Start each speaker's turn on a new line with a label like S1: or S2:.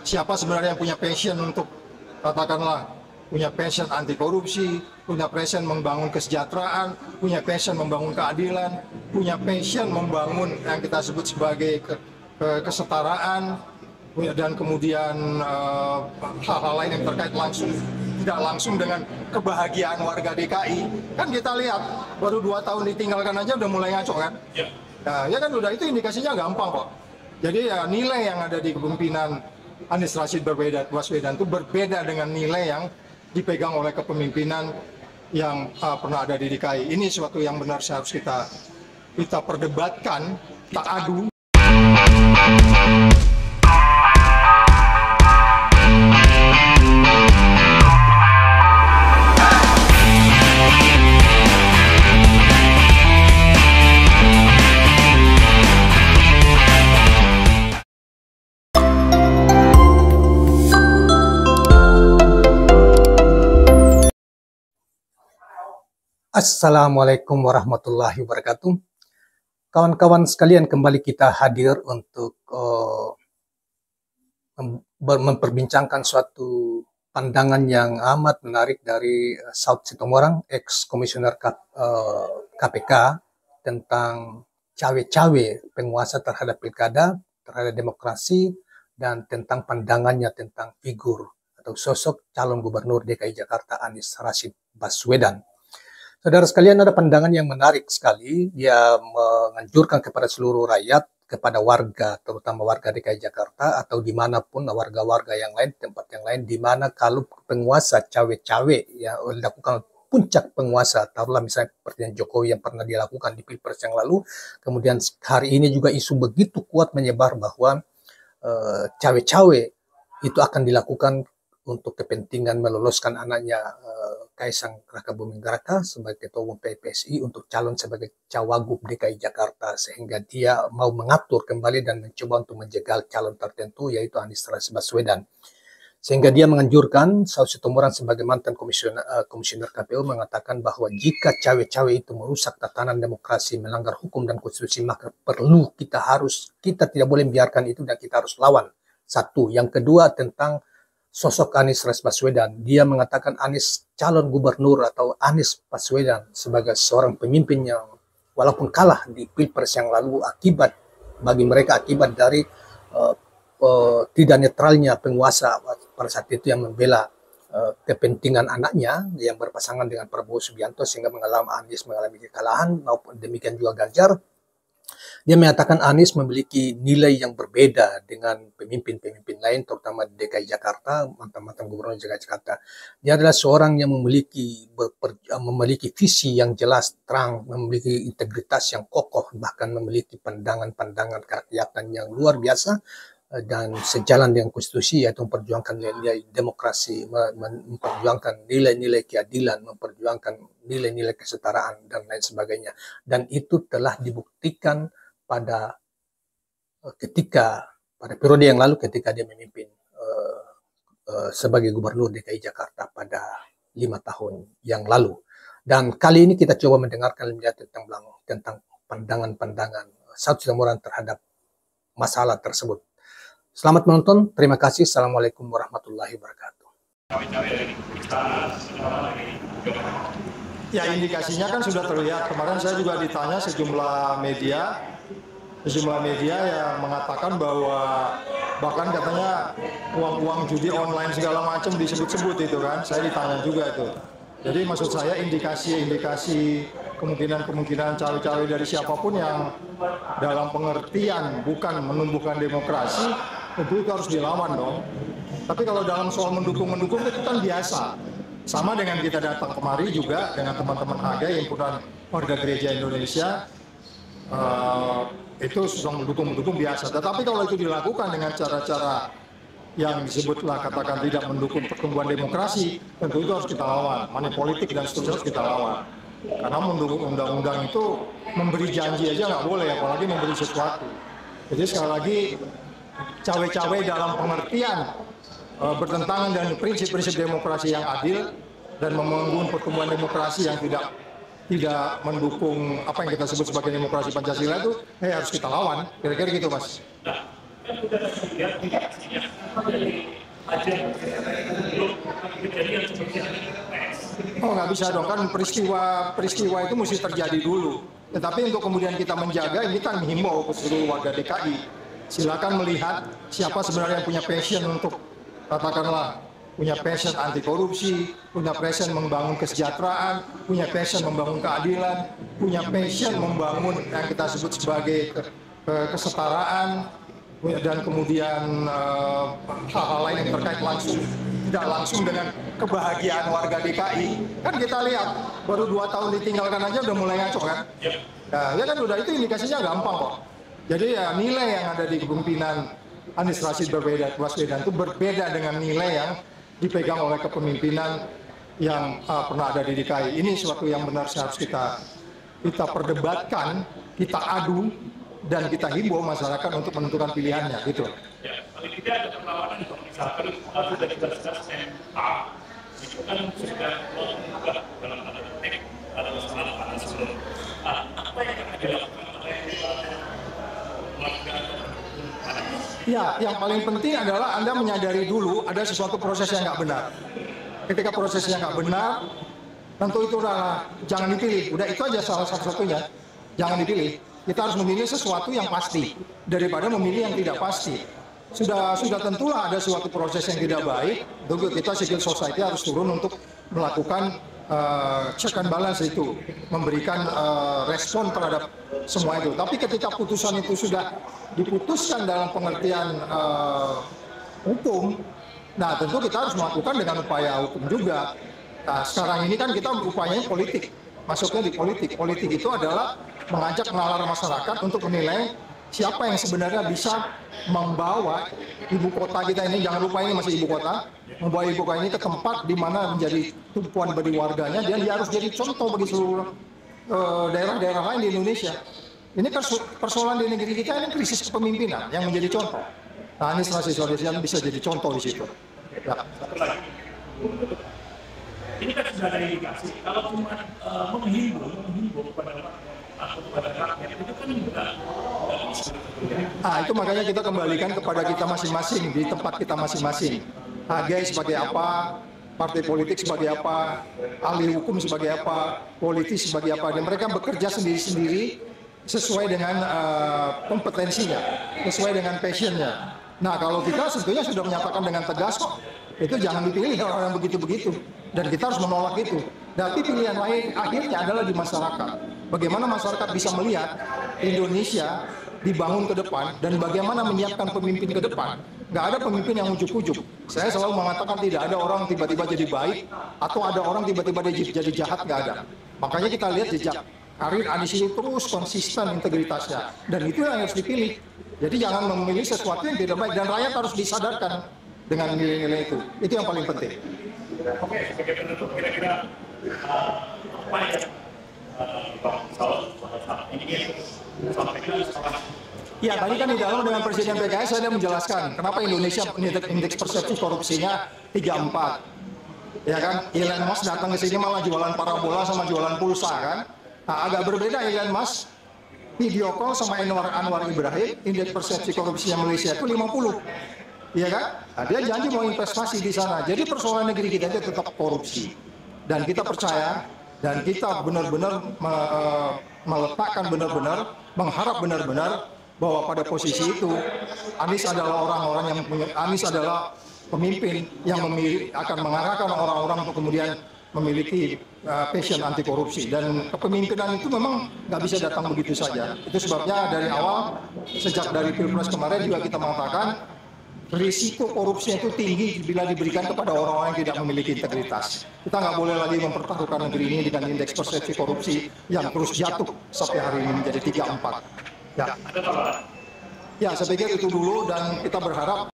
S1: siapa sebenarnya yang punya passion untuk, katakanlah, punya passion anti korupsi, punya passion membangun kesejahteraan, punya passion membangun keadilan, punya passion membangun yang kita sebut sebagai kesetaraan, dan kemudian hal-hal lain yang terkait langsung tidak langsung dengan kebahagiaan warga DKI. Kan kita lihat baru 2 tahun ditinggalkan aja udah mulai ngaco kan? Ya kan udah, itu indikasinya gampang kok. Jadi ya nilai yang ada di kepemimpinan Anies Rashid Baswedan itu berbeda dengan nilai yang dipegang oleh kepemimpinan yang pernah ada di DKI. Ini suatu yang benar harus kita perdebatkan, kita adu.
S2: Assalamualaikum warahmatullahi wabarakatuh. Kawan-kawan sekalian, kembali kita hadir untuk memperbincangkan suatu pandangan yang amat menarik dari Saud Sitomorang, ex-komisioner KPK, tentang cawe-cawe penguasa terhadap pilkada, terhadap demokrasi, dan tentang pandangannya tentang figur atau sosok calon gubernur DKI Jakarta Anies Rashid Baswedan. Saudara sekalian, ada pandangan yang menarik sekali. Dia menganjurkan kepada seluruh rakyat, kepada warga, terutama warga DKI Jakarta, atau dimanapun warga-warga yang lain, tempat yang lain, di mana kalau penguasa cawe-cawe yang dilakukan puncak penguasa, taruhlah misalnya seperti Jokowi yang pernah dilakukan di Pilpres yang lalu, kemudian hari ini juga isu begitu kuat menyebar bahwa cawe-cawe itu akan dilakukan untuk kepentingan meloloskan anaknya Kaisang Raka Buming Raka sebagai Ketua Umum PSI untuk calon sebagai Cawagup DKI Jakarta, sehingga dia mau mengatur kembali dan mencoba untuk menjegal calon tertentu, yaitu Anies Rashid Baswedan. Sehingga dia menganjurkan, Saud Sitomorang sebagai mantan komisioner KPU mengatakan bahwa jika cawe-cawe itu merusak tatanan demokrasi, melanggar hukum dan konstitusi, maka perlu kita tidak boleh membiarkan itu dan kita harus lawan. Satu. Yang kedua, tentang sosok Anies Rashid Baswedan. Dia mengatakan Anies calon gubernur atau Anies Baswedan sebagai seorang pemimpin yang walaupun kalah di Pilpres yang lalu bagi mereka akibat dari tidak netralnya penguasa pada saat itu yang membela kepentingan anaknya yang berpasangan dengan Prabowo Subianto, sehingga Anies mengalami kekalahan, maupun demikian juga Ganjar. Dia mengatakan Anies memiliki nilai yang berbeda dengan pemimpin-pemimpin lain, terutama di DKI Jakarta, mantan-mantan gubernur DKI Jakarta. Dia adalah seorang yang memiliki visi yang jelas, terang, memiliki integritas yang kokoh, bahkan memiliki pandangan-pandangan kerakyatan yang luar biasa, dan sejalan dengan konstitusi, yaitu memperjuangkan nilai demokrasi, memperjuangkan nilai-nilai keadilan, memperjuangkan nilai-nilai kesetaraan, dan lain sebagainya. Dan itu telah dibuktikan pada periode yang lalu ketika dia memimpin sebagai gubernur DKI Jakarta pada 5 tahun yang lalu. Dan kali ini kita coba mendengarkan tentang pandangan-pandangan Saud Sitomorang terhadap masalah tersebut. Selamat menonton, terima kasih. Assalamualaikum warahmatullahi wabarakatuh.
S1: Ya, indikasinya kan sudah terlihat. Kemarin saya juga ditanya sejumlah media yang mengatakan bahwa bahkan katanya uang judi online segala macam disebut-sebut itu kan. Saya ditanya juga itu. Jadi maksud saya indikasi kemungkinan cawe-cawe dari siapapun yang dalam pengertian bukan menumbuhkan demokrasi, tentu itu harus dilawan dong. Tapi kalau dalam soal mendukung itu kan biasa. Sama dengan kita datang kemari juga dengan teman-teman AGA, himpunan warga gereja Indonesia, itu sudah mendukung biasa. Tetapi kalau itu dilakukan dengan cara-cara yang disebutlah katakan tidak mendukung pertumbuhan demokrasi, tentu itu harus kita lawan. Money politik dan seterusnya harus kita lawan. Karena mendukung undang-undang itu memberi janji aja nggak boleh, apalagi memberi sesuatu. Jadi sekali lagi, cawe-cawe dalam pengertian bertentangan dengan prinsip-prinsip demokrasi yang adil dan membangun pertumbuhan demokrasi yang tidak mendukung apa yang kita sebut sebagai demokrasi Pancasila itu harus kita lawan. Kira-kira gitu, Mas. Oh, nggak bisa dong, kan peristiwa itu mesti terjadi dulu. Tetapi untuk kemudian kita menjaga, ini kan menghimbau ke seluruh warga DKI. Silakan melihat siapa sebenarnya yang punya passion untuk, katakanlah, punya passion anti korupsi, punya passion membangun kesejahteraan, punya passion membangun keadilan, punya passion membangun yang kita sebut sebagai kesetaraan, dan kemudian hal-hal lain yang terkait langsung, tidak langsung dengan kebahagiaan warga DKI. Kan kita lihat baru 2 tahun ditinggalkan aja udah mulai ngaco kan? Ya kan udah, itu indikasinya gampang kok. Jadi ya nilai yang ada di kepemimpinan Anies Rashid Baswedan itu berbeda dengan nilai yang dipegang oleh kepemimpinan yang pernah ada di DKI. Ini suatu yang benar harus kita perdebatkan, kita adu, dan kita himbau masyarakat untuk menentukan pilihannya, gitu.
S3: Ya, paling tidak ada perlawanan kalau misalkan sudah dijelaskan MA, itu kan sudah mengubah dalam tanda petik ada masalah panas sebelum. Apa yang akan dilakukan oleh warga?
S1: Ya, yang paling penting adalah Anda menyadari dulu ada sesuatu proses yang nggak benar. Ketika prosesnya nggak benar, tentu itu udah jangan dipilih. Udah itu aja salah satu-satunya, jangan dipilih. Kita harus memilih sesuatu yang pasti daripada memilih yang tidak pasti. Sudah tentulah ada suatu proses yang tidak baik. Tentu kita civil society harus turun untuk melakukan check and balance itu, memberikan respon terhadap semua itu. Tapi ketika putusan itu sudah diputuskan dalam pengertian hukum, nah tentu kita harus melakukan dengan upaya hukum juga. Nah sekarang ini kan kita upayanya politik, masuknya di politik. Politik itu adalah mengajak nalar masyarakat untuk menilai siapa yang sebenarnya bisa membawa ibu kota kita ini, jangan lupa ini masih ibu kota, membawa ibu kota ini ke tempat di mana menjadi tumpuan bagi warganya, dan dia harus jadi contoh bagi seluruh daerah-daerah lain di Indonesia. Ini kan persoalan di negeri kita, ini krisis kepemimpinan yang menjadi contoh. Nah, Anies Rashid Baswedan bisa jadi contoh di situ. Ya.
S3: Satu lagi, ini kan sudah ada indikasi, kalau cuma menghimbau kepada rakyat itu kan enggak bisa.
S1: Itu makanya kita kembalikan kepada kita masing-masing, di tempat kita masing-masing. Agai sebagai apa, partai politik sebagai apa, ahli hukum sebagai apa, politis sebagai apa, dan mereka bekerja sendiri-sendiri sesuai dengan kompetensinya, sesuai dengan passionnya. Nah kalau kita sebetulnya sudah menyatakan dengan tegas kok, itu jangan dipilih orang yang begitu-begitu, dan kita harus menolak itu. Tapi pilihan lain akhirnya adalah di masyarakat. Bagaimana masyarakat bisa melihat Indonesia dibangun ke depan, dan bagaimana menyiapkan pemimpin ke depan. Nggak ada pemimpin yang ujuk-ujuk. Saya selalu mengatakan tidak ada orang tiba-tiba jadi baik, atau ada orang tiba-tiba jadi jahat, nggak ada. Makanya kita lihat jejak karir Anies itu terus konsisten integritasnya, dan itu yang harus dipilih. Jadi jangan memilih sesuatu yang tidak baik, dan rakyat harus disadarkan dengan nilai-nilai itu. Itu yang paling penting.
S3: Oke, sebagai penutup kira-kira apa yang Bang Saud saat ini sampaikan soal.
S1: Ya, tadi kan di dalam dengan Presiden PKS saya menjelaskan kenapa Indonesia indeks persepsi korupsinya 34. Ya kan, Elon Musk datang ke sini malah jualan parabola sama jualan pulsa kan. Nah, agak berbeda Elon Musk video call sama Anwar Ibrahim, indeks persepsi korupsinya Malaysia itu 50. Iya kan? Nah, dia janji mau investasi di sana. Jadi persoalan negeri kita itu tetap korupsi. Dan kita percaya, dan kita benar-benar meletakkan benar-benar, mengharap benar-benar bahwa pada posisi itu Anies adalah Anies adalah pemimpin yang akan mengarahkan orang-orang untuk kemudian memiliki passion anti korupsi, dan kepemimpinan itu memang nggak bisa datang begitu saja. Itu sebabnya dari awal, sejak dari Pilpres kemarin juga kita mengatakan risiko korupsi itu tinggi bila diberikan kepada orang-orang yang tidak memiliki integritas. Kita nggak boleh lagi mempertaruhkan negeri ini dengan indeks persepsi korupsi yang terus jatuh sampai hari ini menjadi 34. Ya, saya pikir itu dulu, dan kita berharap